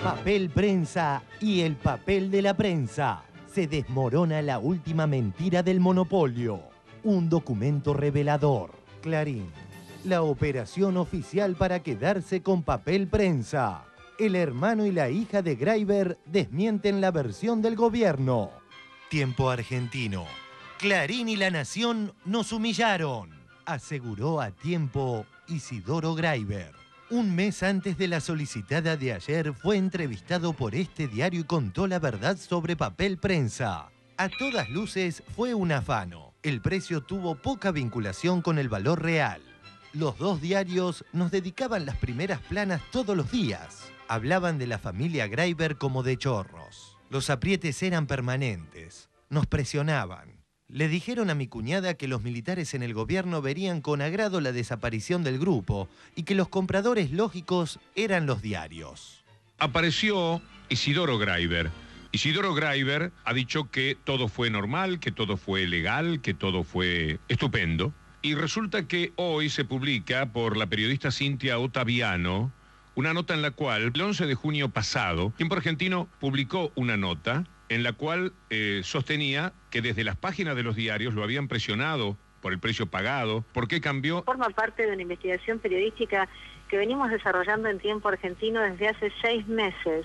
Papel prensa y el papel de la prensa. Se desmorona la última mentira del monopolio. Un documento revelador. Clarín. La operación oficial para quedarse con papel prensa. El hermano y la hija de Greiber desmienten la versión del gobierno. Tiempo argentino. Clarín y La Nación nos humillaron, aseguró a Tiempo Isidoro Greiber. Un mes antes de la solicitada de ayer fue entrevistado por este diario y contó la verdad sobre papel prensa. A todas luces fue un afano. El precio tuvo poca vinculación con el valor real. Los dos diarios nos dedicaban las primeras planas todos los días. Hablaban de la familia Greiber como de chorros. Los aprietes eran permanentes. Nos presionaban. Le dijeron a mi cuñada que los militares en el gobierno verían con agrado la desaparición del grupo y que los compradores lógicos eran los diarios. Apareció Isidoro Greiber. Isidoro Greiber ha dicho que todo fue normal, que todo fue legal, que todo fue estupendo. Y resulta que hoy se publica por la periodista Cintia Ottaviano una nota en la cual, el 11 de junio pasado, Tiempo Argentino publicó una nota en la cual sostenía que desde las páginas de los diarios lo habían presionado por el precio pagado. ¿Por qué cambió? Forma parte de una investigación periodística que venimos desarrollando en Tiempo Argentino desde hace 6 meses.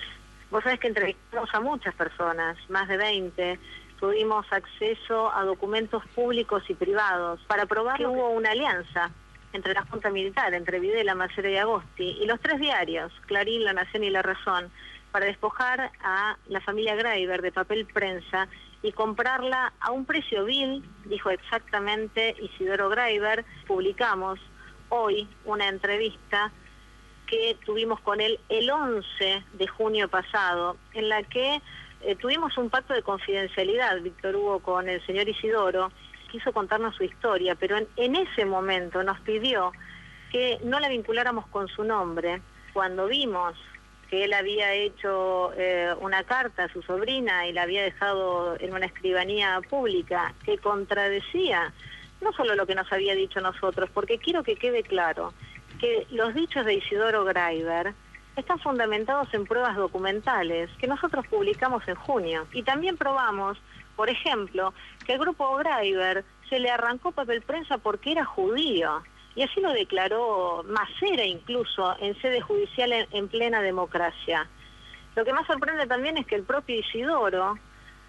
Vos sabés que entrevistamos a muchas personas, más de 20, tuvimos acceso a documentos públicos y privados para probar que hubo una alianza entre la Junta Militar, entre Videla, Macera y Agosti, y los 3 diarios, Clarín, La Nación y La Razón, para despojar a la familia Greiber de papel prensa y comprarla a un precio vil, dijo exactamente Isidoro Greiber. Publicamos hoy una entrevista que tuvimos con él el 11 de junio pasado, en la que tuvimos un pacto de confidencialidad, Víctor Hugo, con el señor Isidoro. Quiso contarnos su historia, pero en ese momento nos pidió que no la vinculáramos con su nombre. Cuando vimos que él había hecho una carta a su sobrina y la había dejado en una escribanía pública que contradecía no solo lo que nos había dicho nosotros, porque quiero que quede claro que los dichos de Isidoro Greiber están fundamentados en pruebas documentales que nosotros publicamos en junio. Y también probamos, por ejemplo, que al grupo Greiber se le arrancó papel prensa porque era judío. Y así lo declaró Macera incluso en sede judicial en plena democracia. Lo que más sorprende también es que el propio Isidoro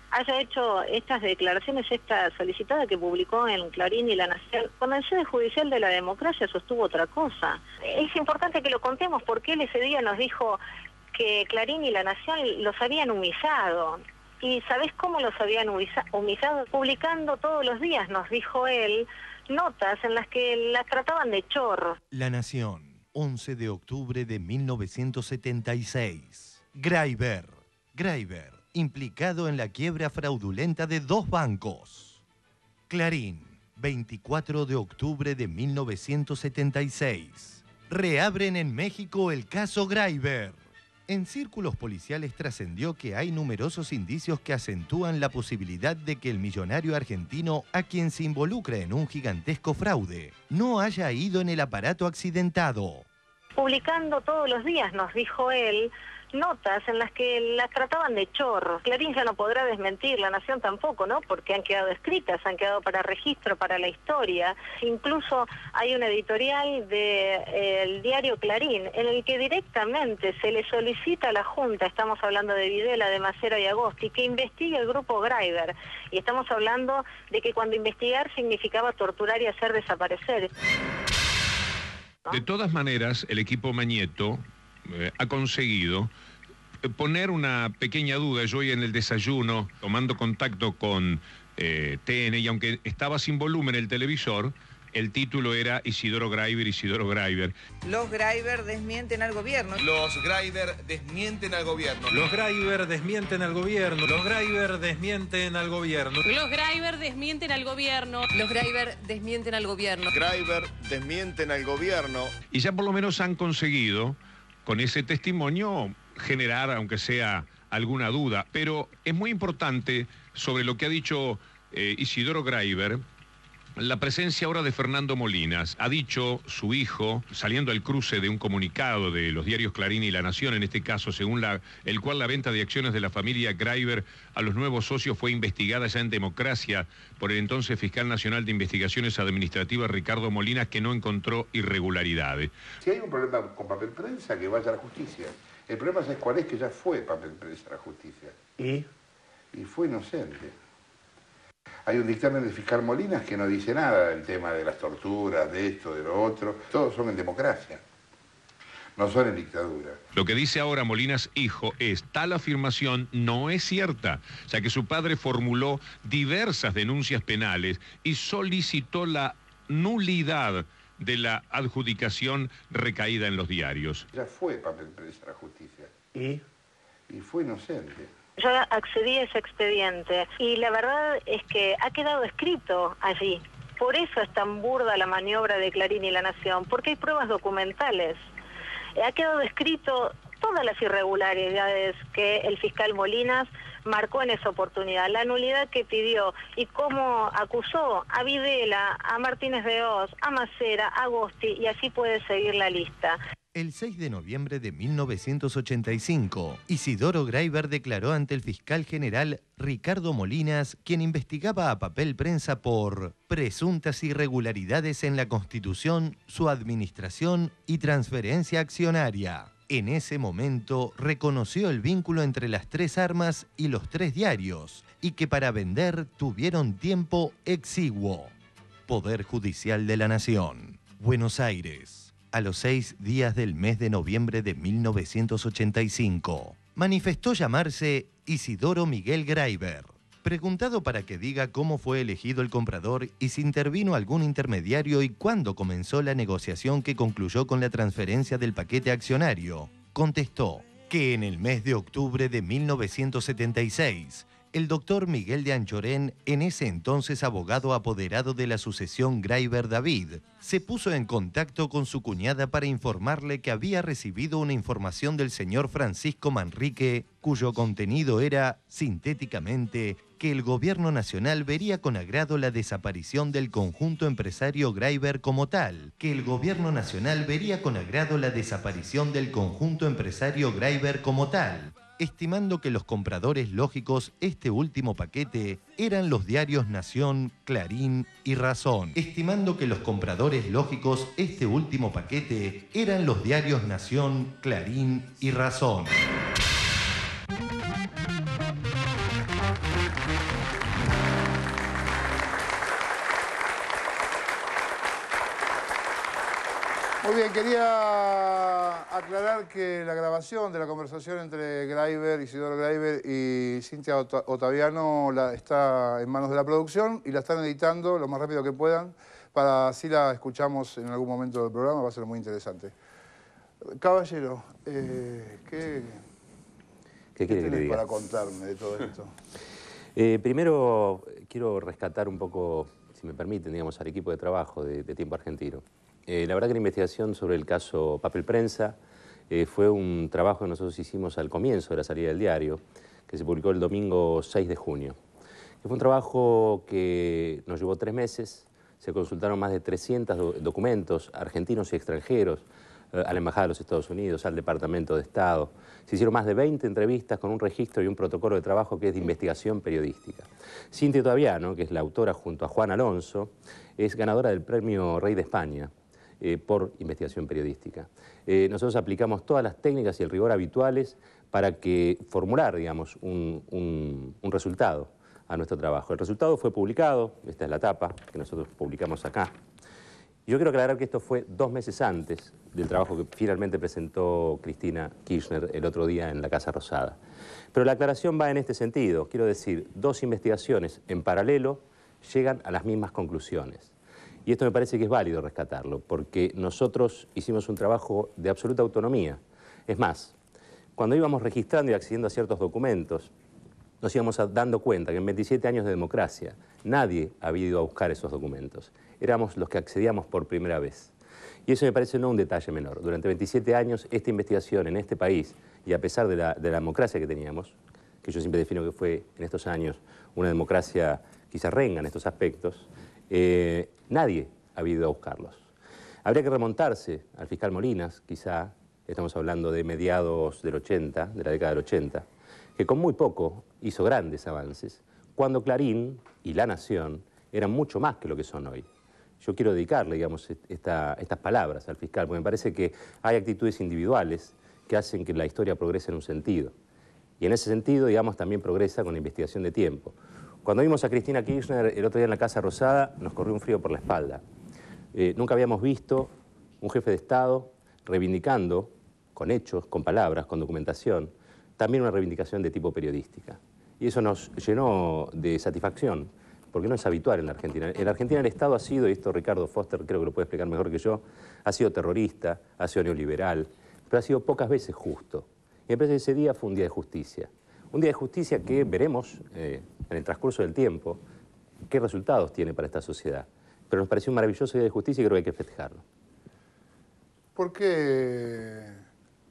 haya hecho estas declaraciones, esta solicitada que publicó en Clarín y La Nación, cuando en sede judicial de la democracia sostuvo otra cosa. Es importante que lo contemos porque él ese día nos dijo que Clarín y La Nación los habían humillado. ¿Y sabés cómo los habían humillado? Publicando todos los días, nos dijo él, notas en las que las trataban de chorros. La Nación, 11 de octubre de 1976. Greiber, implicado en la quiebra fraudulenta de 2 bancos. Clarín, 24 de octubre de 1976. Reabren en México el caso Greiber. En círculos policiales trascendió que hay numerosos indicios que acentúan la posibilidad de que el millonario argentino, a quien se involucra en un gigantesco fraude, no haya ido en el aparato accidentado. Publicando todos los días, nos dijo él, notas en las que las trataban de chorros. Clarín ya no podrá desmentir, La Nación tampoco, ¿no? Porque han quedado escritas, han quedado para registro, para la historia. Incluso hay un editorial del diario Clarín en el que directamente se le solicita a la Junta, estamos hablando de Videla, de Macera y Agosti, que investigue el grupo Greiber. Y estamos hablando de que cuando investigar significaba torturar y hacer desaparecer. ¿No? De todas maneras, el equipo Mañeto ha conseguido poner una pequeña duda. Yo hoy en el desayuno, tomando contacto con TN, y aunque estaba sin volumen el televisor, el título era Isidoro Greiber. Los Greiber desmienten al gobierno. Los Greiber desmienten al gobierno. Los Greiber desmienten al gobierno. Los Greiber desmienten al gobierno. Los Greiber desmienten al gobierno. Los Greiber desmienten al gobierno. Greiber desmienten al gobierno. Y ya por lo menos han conseguido, con ese testimonio, generar, aunque sea alguna duda. Pero es muy importante sobre lo que ha dicho Isidoro Greiber, la presencia ahora de Fernando Molinas. Ha dicho su hijo, saliendo al cruce de un comunicado de los diarios Clarín y La Nación, en este caso, según el cual la venta de acciones de la familia Graiber a los nuevos socios fue investigada ya en democracia por el entonces fiscal nacional de investigaciones administrativas Ricardo Molinas, que no encontró irregularidades. Si hay un problema con Papel Prensa, que vaya a la justicia. El problema es cuál es, que ya fue Papel Prensa a la justicia. Y fue inocente. Hay un dictamen del fiscal Molinas que no dice nada del tema de las torturas, de esto, de lo otro. Todos son en democracia, no son en dictadura. Lo que dice ahora Molinas hijo es: tal afirmación no es cierta, ya que su padre formuló diversas denuncias penales y solicitó la nulidad de la adjudicación recaída en los diarios. Ya fue Papel Prensa a la justicia. Y fue inocente. Yo accedí a ese expediente y la verdad es que ha quedado escrito allí. Por eso es tan burda la maniobra de Clarín y La Nación, porque hay pruebas documentales. Ha quedado escrito todas las irregularidades que el fiscal Molinas marcó en esa oportunidad, la nulidad que pidió y cómo acusó a Videla, a Martínez de Oz, a Macera, a Agosti, y así puede seguir la lista. El 6 de noviembre de 1985, Isidoro Graiber declaró ante el fiscal general Ricardo Molinas, quien investigaba a Papel Prensa por presuntas irregularidades en la Constitución, su administración y transferencia accionaria. En ese momento reconoció el vínculo entre las tres armas y los tres diarios, y que para vender tuvieron tiempo exiguo. Poder Judicial de la Nación, Buenos Aires. A los 6 días del mes de noviembre de 1985, manifestó llamarse Isidoro Miguel Graiber. Preguntado para que diga cómo fue elegido el comprador y si intervino algún intermediario y cuándo comenzó la negociación que concluyó con la transferencia del paquete accionario, contestó que en el mes de octubre de 1976, el doctor Miguel de Anchorén, en ese entonces abogado apoderado de la sucesión Graiber-David, se puso en contacto con su cuñada para informarle que había recibido una información del señor Francisco Manrique, cuyo contenido era, sintéticamente, que el gobierno nacional vería con agrado la desaparición del conjunto empresario Graiber como tal, estimando que los compradores lógicos este último paquete eran los diarios Nación, Clarín y Razón. Muy bien, quería aclarar que la grabación de la conversación entre Isidoro Graiber y Cintia Ottaviano está en manos de la producción y la están editando lo más rápido que puedan para así la escuchamos en algún momento del programa, va a ser muy interesante. Caballero, ¿qué quiere que le diga para contarme de todo esto? Primero quiero rescatar un poco, si me permiten, digamos, al equipo de trabajo de Tiempo Argentino. La verdad que la investigación sobre el caso Papel Prensa fue un trabajo que nosotros hicimos al comienzo de la salida del diario, que se publicó el domingo 6 de junio. Fue un trabajo que nos llevó 3 meses, se consultaron más de 300 documentos argentinos y extranjeros, a la Embajada de los Estados Unidos, al Departamento de Estado. Se hicieron más de 20 entrevistas con un registro y un protocolo de trabajo que es de investigación periodística. Cintia Ottaviano, que es la autora junto a Juan Alonso, es ganadora del Premio Rey de España por investigación periodística. Nosotros aplicamos todas las técnicas y el rigor habituales para formular, digamos, un resultado a nuestro trabajo. El resultado fue publicado, esta es la tapa que nosotros publicamos acá. Yo quiero aclarar que esto fue 2 meses antes del trabajo que finalmente presentó Cristina Kirchner el otro día en la Casa Rosada. Pero la aclaración va en este sentido. Quiero decir, 2 investigaciones en paralelo llegan a las mismas conclusiones. Y esto me parece que es válido rescatarlo, porque nosotros hicimos un trabajo de absoluta autonomía. Es más, cuando íbamos registrando y accediendo a ciertos documentos, nos íbamos dando cuenta que en 27 años de democracia nadie había ido a buscar esos documentos. Éramos los que accedíamos por primera vez. Y eso me parece no un detalle menor. Durante 27 años, esta investigación en este país, y a pesar de la democracia que teníamos, que yo siempre defino que fue en estos años una democracia quizá renga en estos aspectos, nadie ha ido a buscarlos. Habría que remontarse al fiscal Molinas, quizá, estamos hablando de mediados del 80, de la década del 80, que con muy poco hizo grandes avances, cuando Clarín y La Nación eran mucho más que lo que son hoy. Yo quiero dedicarle, digamos, estas palabras al fiscal, porque me parece que hay actitudes individuales que hacen que la historia progrese en un sentido. Y en ese sentido, digamos, también progresa con la investigación de tiempo. Cuando vimos a Cristina Kirchner el otro día en la Casa Rosada, nos corrió un frío por la espalda. Nunca habíamos visto un jefe de Estado reivindicando, con hechos, con palabras, con documentación, también una reivindicación de tipo periodística. Y eso nos llenó de satisfacción, porque no es habitual en la Argentina. En la Argentina el Estado ha sido, y esto Ricardo Foster creo que lo puede explicar mejor que yo, ha sido terrorista, ha sido neoliberal, pero ha sido pocas veces justo. Y me parece que ese día fue un día de justicia. Un día de justicia que veremos en el transcurso del tiempo qué resultados tiene para esta sociedad. Pero nos pareció un maravilloso día de justicia y creo que hay que festejarlo. ¿Por qué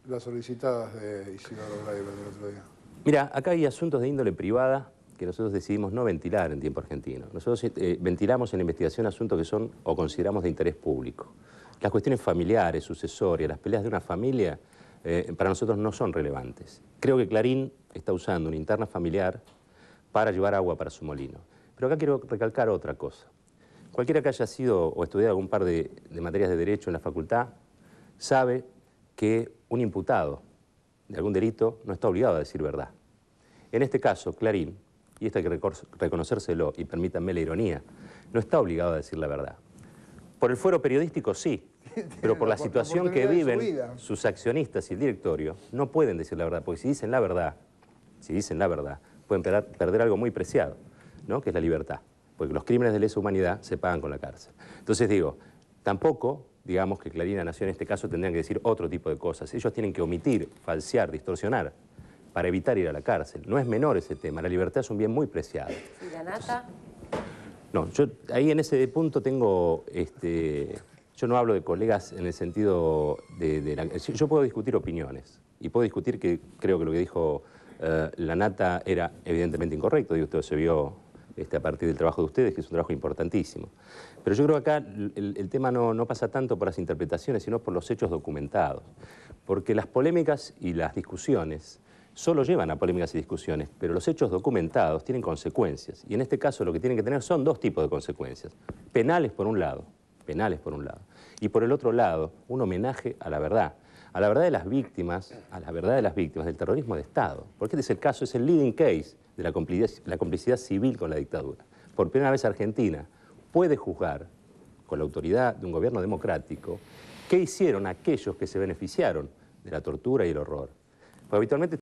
las solicitadas de Isidoro Graiber del otro día? Mira, acá hay asuntos de índole privada que nosotros decidimos no ventilar en tiempo argentino. Nosotros ventilamos en la investigación asuntos que son o consideramos de interés público. Las cuestiones familiares, sucesorias, las peleas de una familia, para nosotros no son relevantes. Creo que Clarín está usando una interna familiar para llevar agua para su molino. Pero acá quiero recalcar otra cosa. Cualquiera que haya sido o estudiado algún par de materias de derecho en la facultad sabe que un imputado de algún delito no está obligado a decir verdad. En este caso, Clarín, y esto hay que reconocérselo, y permítanme la ironía, no está obligado a decir la verdad. Por el fuero periodístico sí, pero por la situación que viven sus accionistas y el directorio, no pueden decir la verdad, porque si dicen la verdad, pueden perder algo muy preciado, ¿no? Que es la libertad, porque los crímenes de lesa humanidad se pagan con la cárcel. Entonces digo, tampoco, digamos que Clarín y La Nación en este caso tendrían que decir otro tipo de cosas. Ellos tienen que omitir, falsear, distorsionar, para evitar ir a la cárcel. No es menor ese tema, la libertad es un bien muy preciado. ¿Y la nata? No, yo ahí en ese punto tengo, yo no hablo de colegas en el sentido yo puedo discutir opiniones, y puedo discutir que creo que lo que dijo la nata era evidentemente incorrecto, y usted se vio a partir del trabajo de ustedes, que es un trabajo importantísimo. Pero yo creo que acá el tema no pasa tanto por las interpretaciones, sino por los hechos documentados. Porque las polémicas y las discusiones solo llevan a polémicas y discusiones, pero los hechos documentados tienen consecuencias. Y en este caso lo que tienen que tener son dos tipos de consecuencias. Penales por un lado, y por el otro lado, un homenaje a la verdad de las víctimas, del terrorismo de Estado. Porque este es el caso, es el leading case de la complicidad civil con la dictadura. Por primera vez Argentina puede juzgar, con la autoridad de un gobierno democrático, qué hicieron aquellos que se beneficiaron de la tortura y el horror. Pues habitualmente